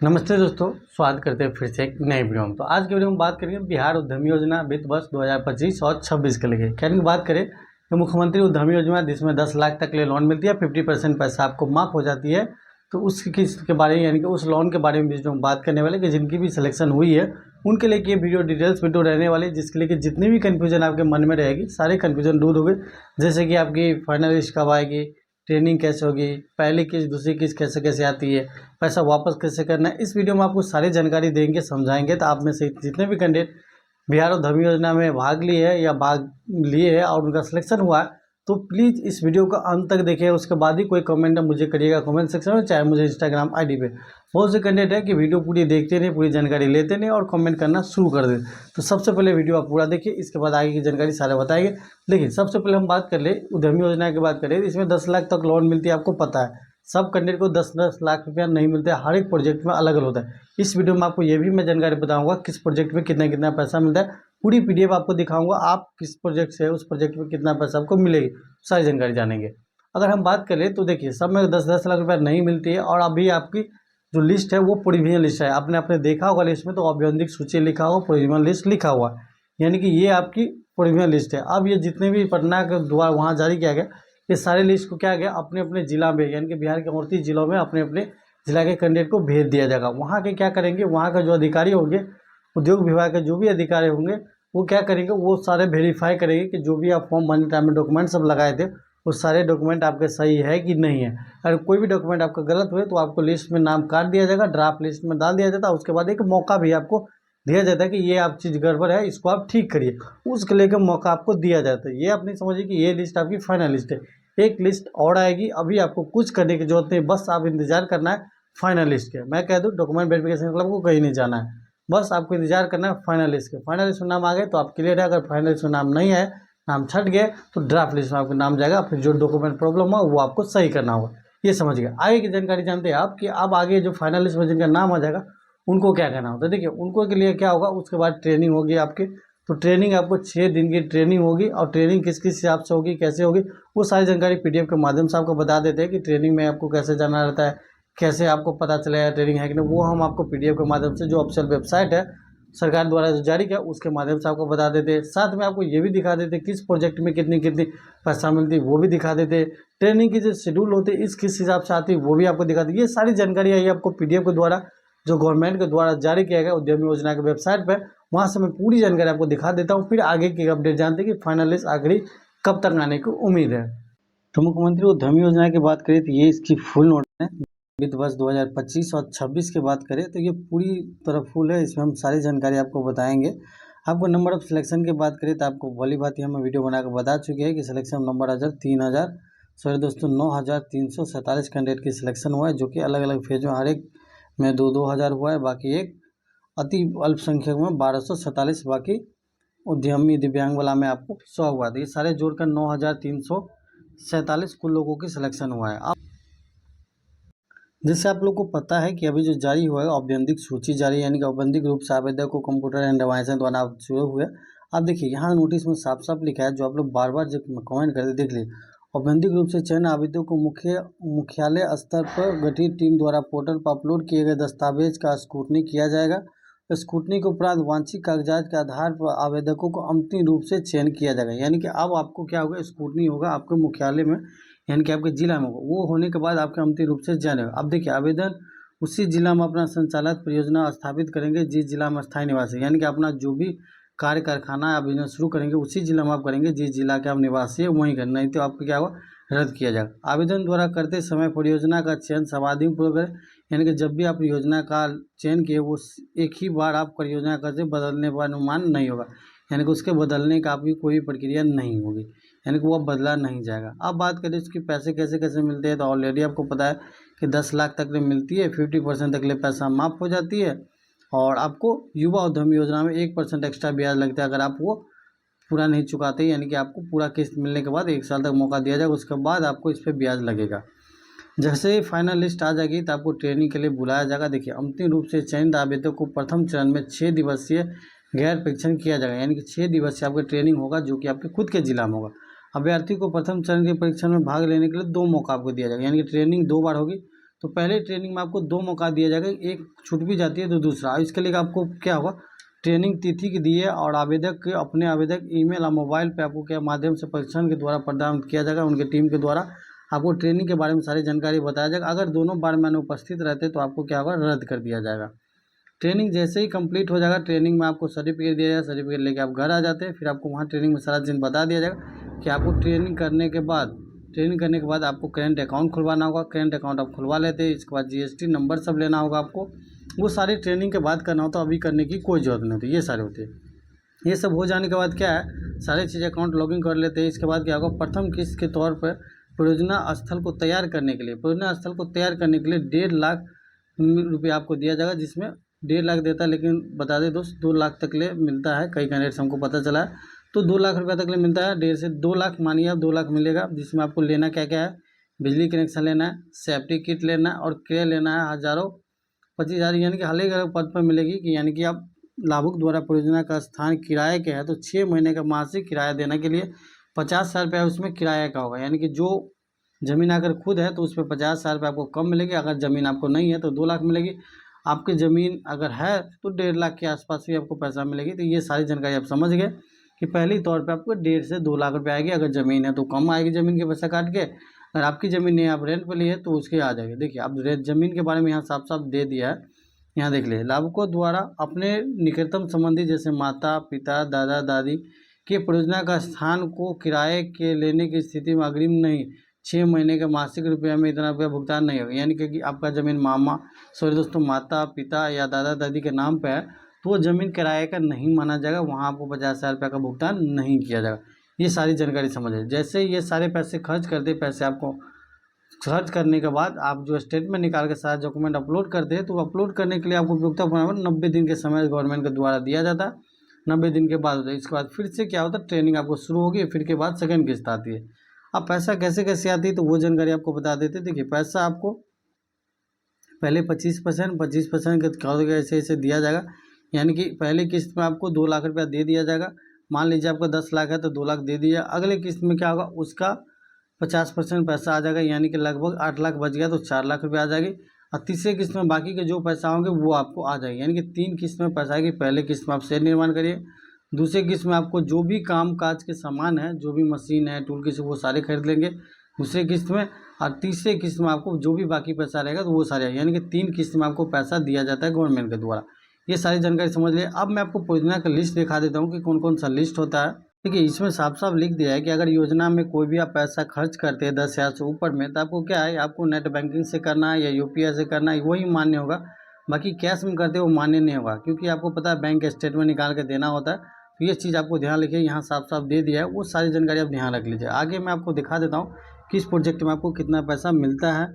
नमस्ते दोस्तों, स्वागत करते हैं फिर से एक नई वीडियो में। तो आज की वीडियो में बात करेंगे बिहार उद्यमी योजना वित्त वर्ष 2025 और 26 के लिए। क्या बात करें तो मुख्यमंत्री उद्यमी योजना जिसमें 10 लाख तक के लिए लोन मिलती है, 50% पैसा आपको माफ हो जाती है। तो उसकी किस्त के बारे में यानी कि उस लोन के बारे में वीडियो में बात करने वाले कि जिनकी भी सिलेक्शन हुई है उनके लिए ये वीडियो डिटेल्स वीडियो रहने वाली है, जिसके लिए कि जितनी भी कन्फ्यूजन आपके मन में रहेगी सारे कन्फ्यूजन दूर हो गए। जैसे कि आपकी फाइनल लिस्ट कब आएगी, ट्रेनिंग कैसे होगी, पहली किस्त दूसरी किस्त कैसे कैसे आती है, पैसा वापस कैसे करना है, इस वीडियो में आपको सारी जानकारी देंगे, समझाएंगे। तो आप में से जितने भी कैंडिडेट बिहार उद्यमी योजना में भाग लिए है या भाग लिए है और उनका सिलेक्शन हुआ है, तो प्लीज़ इस वीडियो का अंत तक देखिए। उसके बाद ही कोई कमेंट मुझे करिएगा कमेंट सेक्शन में, चाहे मुझे इंस्टाग्राम आईडी पे। बहुत से कैंडिडेट है कि वीडियो पूरी देखते नहीं, पूरी जानकारी लेते नहीं और कमेंट करना शुरू कर देते। तो सबसे पहले वीडियो आप पूरा देखिए, इसके बाद आगे की जानकारी सारे बताएंगे। देखिए, सबसे पहले हम बात कर ले उद्यमी योजना की बात करें। इसमें 10 लाख तक लोन मिलती है, आपको पता है। सब कैंडिडेट को 10-10 लाख रुपया नहीं मिलते, हर एक प्रोजेक्ट में अलग अलग होता है। इस वीडियो में आपको ये भी मैं जानकारी बताऊंगा किस प्रोजेक्ट में कितना कितना पैसा मिलता है। पूरी पीडीएफ आपको दिखाऊंगा, आप किस प्रोजेक्ट से उस प्रोजेक्ट में कितना पैसा आपको मिलेगी, सारी जानकारी जानेंगे। अगर हम बात करें तो देखिए, सब में 10-10 लाख रुपया नहीं मिलती है। और अभी आपकी जो लिस्ट है वो प्रोविजनल लिस्ट है। आपने आपने देखा होगा लिस्ट में तो औद्योगिक सूची लिखा हुआ, प्रोविजनल लिस्ट लिखा हुआ है, यानी कि ये आपकी प्रोविजनल लिस्ट है। अब ये जितने भी पटना के द्वारा वहाँ जारी किया गया, ये सारे लिस्ट को क्या गया अपने अपने जिला में, यानी कि बिहार के 38 जिलों में अपने अपने जिला के कैंडिडेट को भेज दिया जाएगा। वहाँ के क्या करेंगे, वहाँ का जो अधिकारी होंगे, उद्योग विभाग के जो भी अधिकारी होंगे, वो क्या करेंगे, वो सारे वेरीफाई करेंगे कि जो भी आप फॉर्म भरने टाइम में डॉक्यूमेंट सब लगाए थे वो सारे डॉक्यूमेंट आपके सही है कि नहीं है। अगर कोई भी डॉक्यूमेंट आपका गलत हुए तो आपको लिस्ट में नाम काट दिया जाएगा, ड्राफ्ट लिस्ट में डाल दिया जाता है। उसके बाद एक मौका भी आपको दिया जाता है कि ये आप चीज़ गड़बड़ है, इसको आप ठीक करिए, उसके लेकर मौका आपको दिया जाता है। ये आप नहीं समझिए कि ये लिस्ट आपकी फाइनल लिस्ट है। एक लिस्ट और आएगी, अभी आपको कुछ करने की जरूरत नहीं, बस आप इंतजार करना है फाइनल लिस्ट के। मैं कह दूँ डॉक्यूमेंट वेरिफिकेशन क्लब को कहीं नहीं जाना है, बस आपको इंतजार करना है फाइनल लिस्ट के। फाइनल लिस्ट में नाम आ गए तो आप क्लियर है। अगर फाइनल लिस्ट में नाम नहीं है, नाम छट गए, तो ड्राफ्ट लिस्ट में आपका नाम जाएगा। फिर जो डॉक्यूमेंट प्रॉब्लम हो वो आपको सही करना होगा। ये समझ गए। आगे की जानकारी जानते हैं आप कि अब आगे जो फाइनल लिस्ट में जिनका नाम आ जाएगा उनको क्या करना होता है। देखिए, उनको के लिए क्या होगा, उसके बाद ट्रेनिंग होगी आपकी। तो ट्रेनिंग आपको 6 दिन की ट्रेनिंग होगी, और ट्रेनिंग किस किस हिसाब से होगी, कैसे होगी, वो सारी जानकारी पीडीएफ के माध्यम से आपको बता देते हैं कि ट्रेनिंग में आपको कैसे जाना रहता है, कैसे आपको पता चलेगा ट्रेनिंग है कि नहीं। वो हम आपको पीडीएफ के माध्यम से, जो ऑफिशियल वेबसाइट है सरकार द्वारा जो जारी किया, उसके माध्यम से आपको बता देते। साथ में आपको ये भी दिखा देते किस प्रोजेक्ट में कितनी कितनी पैसा मिलती है, वो भी दिखा देते। ट्रेनिंग की जो शेड्यूल होती है इस किस हिसाब से आती है वो भी आपको दिखाते। ये सारी जानकारी आई आपको पीडीएफ के द्वारा, जो गवर्नमेंट के द्वारा जारी किया गया उद्यमी योजना के वेबसाइट पर। वहाँ से मैं पूरी जानकारी आपको दिखा देता हूँ। फिर आगे की अपडेट जानते हैं कि फाइनल लिस्ट आखिरी कब तक आने की उम्मीद है। तो मुख्यमंत्री उद्यमी योजना की बात करें तो ये इसकी फुल नोट है। वित्त वर्ष 2025 और 26 की बात करें तो ये पूरी तरह फुल है, इसमें हम सारी जानकारी आपको बताएंगे। आपको नंबर ऑफ सिलेक्शन की बात करें तो आपको वाली बात ही हमें वीडियो बनाकर बता चुके हैं कि सिलेक्शन नंबर 9,347 कैंडिडेट की सिलेक्शन हुआ है, जो कि अलग अलग फेज में हर एक में 2-2 हज़ार हुआ है। बाकी एक अति अल्पसंख्यक में 1247, बाकी उद्यमी दिव्यांग वाला में आपको 100 हुआ। तो ये सारे जोड़कर 9,347 कुल लोगों की सिलेक्शन हुआ है। जैसे आप लोग को पता है कि अभी जो जारी हुआ है औपबंधिक सूची जारी, यानी कि औपबंधिक रूप से आवेदक को कंप्यूटर एंड डिवाइस द्वारा शुरू हुए। आप देखिए यहाँ नोटिस में साफ साफ लिखा है, जो आप लोग बार बार जब कमेंट करते देख लीजिए। औपबंधिक रूप से चयन आवेदकों को मुख्यालय स्तर पर गठित टीम द्वारा पोर्टल पर अपलोड किए गए दस्तावेज का स्क्रूटनी किया जाएगा। स्क्रूटनी के उपरांत वांछित कागजात के आधार पर आवेदकों को अंतिम रूप से चयन किया जाएगा। यानी कि अब आपको क्या होगा, स्क्रूटनी होगा आपके मुख्यालय में, यानी कि आपके जिला में होगा। वो होने के बाद आपके अंतिम रूप से चयन होगा। अब देखिए, आवेदन उसी जिला में अपना संचालित परियोजना स्थापित करेंगे जिस जिला में स्थायी निवासी, यानी कि अपना जो भी कार्य कारखाना या बिजनेस शुरू करेंगे उसी जिला में आप करेंगे जिस जिला के आप निवासी है, वहीं करना। नहीं तो आपको क्या होगा, रद्द किया जाएगा। आवेदन द्वारा करते समय परियोजना का चयन समाधिपूर्वक करें, यानी कि जब भी आप योजना का चयन किए वो एक ही बार आप परियोजना करते, बदलने का अनुमान नहीं होगा, यानी कि उसके बदलने का भी कोई प्रक्रिया नहीं होगी, यानी कि वो बदला नहीं जाएगा। अब बात करें इसके पैसे कैसे कैसे मिलते हैं, तो ऑलरेडी आपको पता है कि 10 लाख तक मिलती है, 50% तक ले पैसा माफ हो जाती है। और आपको युवा उद्यमी योजना में 1% एक्स्ट्रा ब्याज लगता है अगर आप वो पूरा नहीं चुकाते, यानी कि आपको पूरा किस्त मिलने के बाद 1 साल तक मौका दिया जाएगा, उसके बाद आपको इस पर ब्याज लगेगा। जैसे ही फाइनल लिस्ट आ जाएगी तो आपको ट्रेनिंग के लिए बुलाया जाएगा। देखिए, अंतिम रूप से चयनित आवेदकों को प्रथम चरण में 6 दिवसीय गैर परीक्षण किया जाएगा, यानी कि 6 दिवसीय आपका ट्रेनिंग होगा जो कि आपके खुद के जिला में होगा। अभ्यर्थी को प्रथम चरण के परीक्षण में भाग लेने के लिए 2 मौका आपको दिया जाएगा, यानी कि ट्रेनिंग 2 बार होगी। तो पहले ट्रेनिंग में आपको 2 मौका दिया जाएगा, एक छूट भी जाती है तो दूसरा। इसके लिए आपको क्या होगा, ट्रेनिंग तिथि की दी है और आवेदक के अपने आवेदक ईमेल और मोबाइल पे आपको क्या माध्यम से प्रशिक्षण के द्वारा प्रदान किया जाएगा। उनके टीम के द्वारा आपको ट्रेनिंग के बारे में सारी जानकारी बताया जाएगा। अगर दोनों बार में अनुपस्थित रहते तो आपको क्या होगा, रद्द कर दिया जाएगा। ट्रेनिंग जैसे ही कंप्लीट हो जाएगा, ट्रेनिंग में आपको सर्टिफिकेट दिया जाएगा, सर्टिफिकेट लेके आप घर आ जाते हैं। फिर आपको वहाँ ट्रेनिंग में सारा चीज़ बता दिया जाएगा कि आपको ट्रेनिंग करने के बाद आपको करेंट अकाउंट खुलवाना होगा। करेंट अकाउंट आप खुलवा लेते हैं, इसके बाद GST नंबर सब लेना होगा आपको। वो सारी ट्रेनिंग के बाद करना होता है, अभी करने की कोई ज़रूरत नहीं होती। ये सारे होते हैं। ये सब हो जाने के बाद क्या है, सारी चीज़ अकाउंट लॉगिन कर लेते हैं। इसके बाद क्या होगा, प्रथम किस्त के तौर पर परियोजना स्थल को तैयार करने के लिए 1.5 लाख रुपये आपको दिया जाएगा, जिसमें 1.5 लाख देता है, लेकिन बता दें दोस्त 2 लाख तक ले मिलता है। कई कैंडिडेट से हमको पता चला है, तो 2 लाख रुपये तक ले मिलता है। 1.5 से 2 लाख मानिए आप 2 लाख मिलेगा, जिसमें आपको लेना क्या क्या है, बिजली कनेक्शन लेना है, सेफ्टी किट लेना है और क्रय लेना है 25,000 यानी कि हाल पद पर मिलेगी कि यानी कि आप लाभुक द्वारा परियोजना का स्थान किराए के है तो 6 महीने का मासिक किराया देने के लिए 50,000 रुपये उसमें किराया का होगा। यानी कि जो ज़मीन अगर खुद है तो उस पर 50,000 रुपये आपको कम मिलेगी, अगर ज़मीन आपको नहीं है तो 2 लाख मिलेगी। आपकी ज़मीन अगर है तो 1.5 लाख के आसपास भी आपको पैसा मिलेगी। तो ये सारी जानकारी आप समझ गए कि पहली तौर पे आपको 1.5 से 2 लाख रुपये आएगी। अगर ज़मीन है तो कम आएगी ज़मीन के पैसा काट के, अगर आपकी ज़मीन नहीं आप रेंट पर ली है तो उसके आ जाएगी। देखिए अब ज़मीन के बारे में यहाँ साफ साफ दे दिया है। यहाँ देख ले, लाभुकों द्वारा अपने निकटतम संबंधी जैसे माता पिता दादा दादी के परियोजना का स्थान को किराए के लेने की स्थिति में अग्रिम नहीं 6 महीने के मासिक रुपये में इतना रुपया भुगतान नहीं होगा। यानी कि आपका ज़मीन माता पिता या दादा दादी के नाम पे है तो वो ज़मीन किराए का नहीं माना जाएगा, वहाँ आपको 50,000 रुपये का भुगतान नहीं किया जाएगा। ये सारी जानकारी समझिए। जैसे ये सारे पैसे खर्च करते, पैसे आपको खर्च करने के बाद आप जो स्टेटमेंट निकाल के सारा डॉक्यूमेंट अपलोड करते हैं, तो अपलोड करने के लिए आपको उपयोगिता प्रमाण 90 दिन के समय गवर्नमेंट के द्वारा दिया जाता है। 90 दिन के बाद होता है। इसके बाद फिर से क्या होता है, ट्रेनिंग आपको शुरू होगी, फिर के बाद सेकंड किस्त आती है। अब पैसा कैसे कैसे आती है तो वो जानकारी आपको बता देते हैं। देखिए पैसा आपको पहले 25% के ऐसे ऐसे दिया जाएगा। यानी कि पहले किस्त में आपको 2 लाख रुपया दे दिया जाएगा। मान लीजिए आपका 10 लाख है तो 2 लाख दे दिया। अगले किस्त में क्या होगा, उसका 50% पैसा आ जाएगा, यानी कि लगभग 8 लाख बच गया तो 4 लाख रुपये आ जाएगी। और तीसरे किस्त में बाकी के जो पैसा होंगे वो आपको आ जाएगी। यानी कि 3 किस्त में पैसा आएगी। पहले किस्त में आप शेड निर्माण करिए, दूसरे किस्त में आपको जो भी काम काज के सामान है, जो भी मशीन है टूल किस्त, वो सारे खरीद लेंगे दूसरे किस्त में। और तीसरे किस्त में आपको जो भी बाकी पैसा रहेगा तो वो सारे, यानी कि 3 किस्त में आपको पैसा दिया जाता है गवर्नमेंट के द्वारा। ये सारी जानकारी समझ लिया। अब मैं आपको योजना का लिस्ट दिखा देता हूँ कि कौन कौन सा लिस्ट होता है। देखिए इसमें साफ साफ लिख दिया है कि अगर योजना में कोई भी आप पैसा खर्च करते हैं 10,000 से ऊपर में, तो आपको क्या है, आपको नेट बैंकिंग से करना है या UPI से करना है, वही मान्य होगा। बाकी कैश में करते वो मान्य नहीं होगा, क्योंकि आपको पता है बैंक स्टेटमेंट निकाल के देना होता है। तो ये चीज़ आपको ध्यान रखिए, यहाँ साफ साफ दे दिया है, वो सारी जानकारी आप ध्यान रख लीजिए। आगे मैं आपको दिखा देता हूँ किस प्रोजेक्ट में आपको कितना पैसा मिलता है।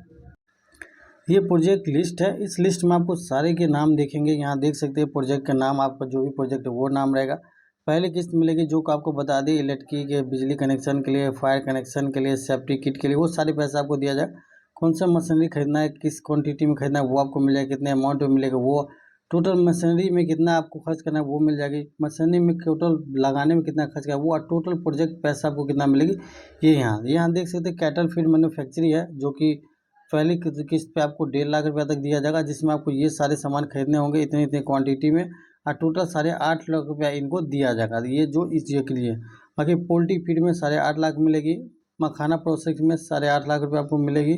ये प्रोजेक्ट लिस्ट है। इस लिस्ट में आपको सारे के नाम देखेंगे। यहाँ देख सकते हैं प्रोजेक्ट का नाम, आपका जो भी प्रोजेक्ट है वो नाम रहेगा। पहले किस्त मिलेगी जो आपको बता दी, इलेक्ट्रिक के बिजली कनेक्शन के लिए, फायर कनेक्शन के लिए, सेफ्टी किट के लिए, वो सारे पैसा आपको दिया जाए। कौन सा मशीनरी खरीदना है, किस क्वांटिटी में खरीदना है वो आपको मिल जाएगा, कितने अमाउंट में मिलेगा वो, टोटल मशीनरी में कितना आपको खर्च करना है वो मिल जाएगी, मशीनरी में टोटल लगाने में कितना खर्च करना है वो, और टोटल प्रोजेक्ट पैसा आपको कितना मिलेगी ये यहाँ देख सकते हैं। कैटल फीड मैन्युफैक्चरिंग है जो कि पहली किस्त पे आपको 1.5 लाख रुपया तक दिया जाएगा, जिसमें आपको ये सारे सामान खरीदने होंगे इतने इतने क्वांटिटी में, और टोटल 8.5 लाख रुपया इनको दिया जाएगा। ये जो इस चीज़ के लिए। बाकी पोल्ट्री फीड में 8.5 लाख मिलेगी, मखाना प्रोसेस में 8.5 लाख रुपये आपको मिलेगी,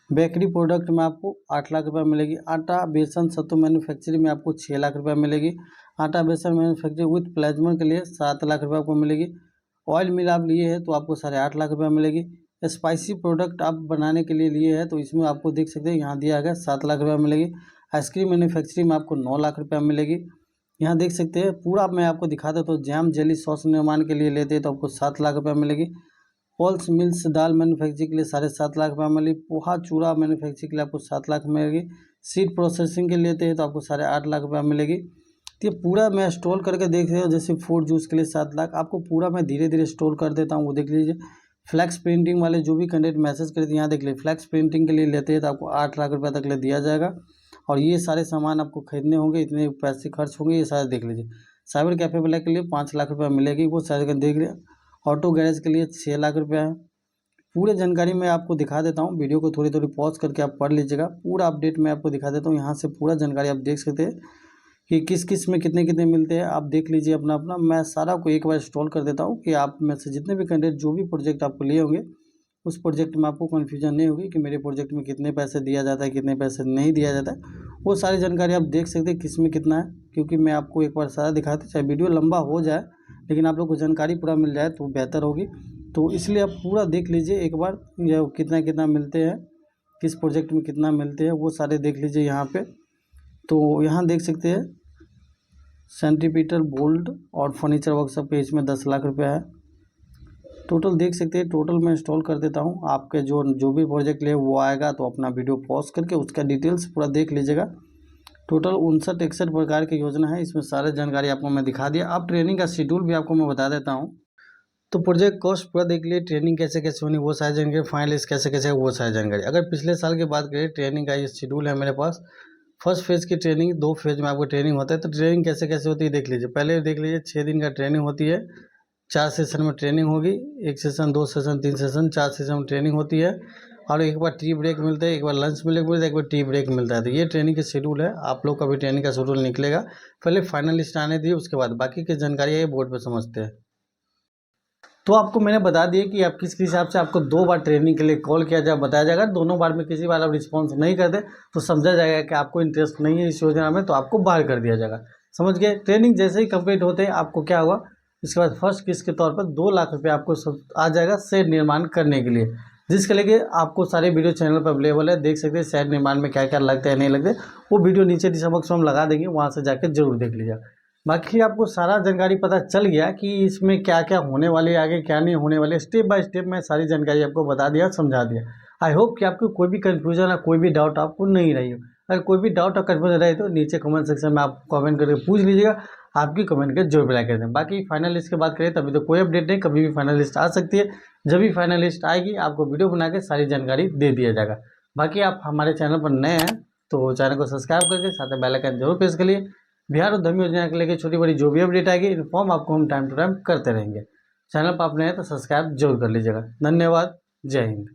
बेकरी प्रोडक्ट में आपको 8 लाख रुपये मिलेगी, आटा बेसन सत्तू मैन्युफैक्चरिंग में आपको 6 लाख रुपये मिलेगी, आटा बेसन मैन्युफैक्चरिंग विथ प्लाज्मा के लिए 7 लाख रुपये आपको मिलेगी, ऑयल मिल आप लिए हैं तो आपको 8.5 लाख रुपये मिलेगी, स्पाइसी प्रोडक्ट आप बनाने के लिए लिए हैं तो इसमें आपको देख सकते हैं यहाँ दिया गया 7 लाख रुपये मिलेगी, आइसक्रीम मैन्युफैक्चरिंग में आपको 9 लाख रुपये मिलेगी। यहाँ देख सकते हैं पूरा मैं आपको दिखा देता हूँ। जैम जेली सॉस निर्माण के लिए लेते हैं तो आपको 7 लाख रुपये मिलेगी, पल्स मिल्स दाल मैन्युफैक्चरिंग के लिए 7.5 लाख रुपये मिलेगी, पोहा चूड़ा मैन्युफैक्चरिंग के लिए आपको 7 लाख मिलेगी, सीड प्रोसेसिंग के लिए लेते हैं तो आपको 8.5 लाख रुपये मिलेगी। तो ये पूरा मैं स्टोर करके देख रहे हो, जैसे फ्रूट जूस के लिए 7 लाख, आपको पूरा मैं धीरे धीरे स्टोर कर देता हूँ, वो देख लीजिए। फ्लैक्स प्रिंटिंग वाले जो भी कैंडिडेट मैसेज करते हैं यहाँ देख लीजिए, फ्लैक्स प्रिंटिंग के लिए लेते हैं तो आपको 8 लाख रुपये तक ले दिया जाएगा, और ये सारे सामान आपको खरीदने होंगे, इतने पैसे खर्च होंगे, ये सारे देख लीजिए। साइबर कैफे वाले के लिए 5 लाख रुपये मिलेगी, वो सारे देख लीजिए। ऑटो गैरेज के लिए 6 लाख रुपया है, पूरे जानकारी मैं आपको दिखा देता हूँ। वीडियो को थोड़ी थोड़ी पॉज करके आप पढ़ लीजिएगा। पूरा अपडेट मैं आपको दिखा देता हूँ। यहाँ से पूरा जानकारी आप देख सकते हैं कि किस किस में कितने कितने मिलते हैं। आप देख लीजिए अपना अपना। मैं सारा को एक बार इंस्टॉल कर देता हूँ कि आप में से जितने भी कैंडिडेट जो भी प्रोजेक्ट आपको लिए होंगे उस प्रोजेक्ट में आपको कन्फ्यूजन नहीं होगी कि मेरे प्रोजेक्ट में कितने पैसे दिया जाता है, कितने पैसे नहीं दिया जाता है। वो सारी जानकारी आप देख सकते हैं किस में कितना है, क्योंकि मैं आपको एक बार सारा दिखाते, चाहे वीडियो लंबा हो जाए लेकिन आप लोग को जानकारी पूरा मिल जाए तो बेहतर होगी। तो इसलिए आप पूरा देख लीजिए एक बार, या कितना कितना मिलते हैं, किस प्रोजेक्ट में कितना मिलते हैं, वो सारे देख लीजिए यहाँ पे। तो यहाँ देख सकते हैं सेंटीमीटर बोल्ड और फर्नीचर वर्कशॉप पे इसमें 10 लाख रुपया है। टोटल देख सकते हैं। टोटल मैं इंस्टॉल कर देता हूँ। आपके जो भी प्रोजेक्ट ले वो आएगा तो अपना वीडियो पॉज करके उसका डिटेल्स पूरा देख लीजिएगा। टोटल 59-61 प्रकार की योजना है। इसमें सारे जानकारी आपको मैं दिखा दिया। अब ट्रेनिंग का शेड्यूल भी आपको मैं बता देता हूँ। तो प्रोजेक्ट कॉस्ट पूरा देख लिए, ट्रेनिंग कैसे कैसे होनी वो सारी जानकारी, फाइनलिस्ट कैसे कैसे वो सारी जानकारी। अगर पिछले साल की बात करें, ट्रेनिंग का ये शेड्यूल है मेरे पास। फर्स्ट फेज़ की ट्रेनिंग, 2 फेज़ में आपको ट्रेनिंग होता है। तो ट्रेनिंग कैसे कैसे होती है देख लीजिए। पहले देख लीजिए 6 दिन का ट्रेनिंग होती है। 4 सेशन में ट्रेनिंग होगी। 1 सेशन, 2 सेशन, 3 सेशन, 4 सेशन में ट्रेनिंग होती है। और एक बार टी ब्रेक मिलता है, एक बार लंच मिलता है, एक बार टी ब्रेक मिलता है। तो ये ट्रेनिंग का शेड्यूल है। आप लोग का भी ट्रेनिंग का शेड्यूल निकलेगा। पहले फाइनलिस्ट आने दिए, उसके बाद बाकी की जानकारी है बोर्ड पर समझते हैं। तो आपको मैंने बता दिया कि आप किस हिसाब से आपको 2 बार ट्रेनिंग के लिए कॉल किया जाए, बताया जाएगा। दोनों बार में किसी बार आप रिस्पॉन्स नहीं करते तो समझा जाएगा कि आपको इंटरेस्ट नहीं है इस योजना में, तो आपको बाहर कर दिया जाएगा। समझ गए। ट्रेनिंग जैसे ही कंप्लीट होते हैं आपको क्या हुआ, इसके बाद फर्स्ट किस्त के तौर पर 2 लाख रुपये आपको आ जाएगा शेड निर्माण करने के लिए, जिसके लिए आपको सारे वीडियो चैनल पर अवेलेबल है। देख सकते हैं शेड निर्माण में क्या क्या लगता है नहीं लगते, वो वीडियो नीचे डिस्क्रिप्शन बॉक्स में हम लगा देंगे, वहाँ से जाकर जरूर देख लीजिएगा। बाकी आपको सारा जानकारी पता चल गया कि इसमें क्या क्या होने वाली है, आगे क्या नहीं होने वाले। स्टेप बाय स्टेप मैं सारी जानकारी आपको बता दिया, समझा दिया। आई होप कि आपको कोई भी कन्फ्यूजन या कोई भी डाउट आपको नहीं रही हो। अगर कोई भी डाउट और कन्फ्यूजन रहे तो नीचे कमेंट सेक्शन में आप कमेंट करके पूछ लीजिएगा। आपकी कमेंट के जरूर रिप्लाई कर दें। बाकी फाइनल लिस्ट की बात करें तभी तो कोई अपडेट नहीं, कभी भी फाइनल लिस्ट आ सकती है। जब भी फाइनल लिस्ट आएगी आपको वीडियो बना के सारी जानकारी दे दिया जाएगा। बाकी आप हमारे चैनल पर नए हैं तो चैनल को सब्सक्राइब करके साथ में बेल आइकन जरूर प्रेस करिए। बिहार उद्यमी योजना के लेकर छोटी बड़ी जो भी अपडेट आएगी इन्फॉर्म आपको हम टाइम टू टाइम करते रहेंगे। चैनल पर आप नए हैं तो सब्सक्राइब जरूर कर लीजिएगा। धन्यवाद। जय हिंद।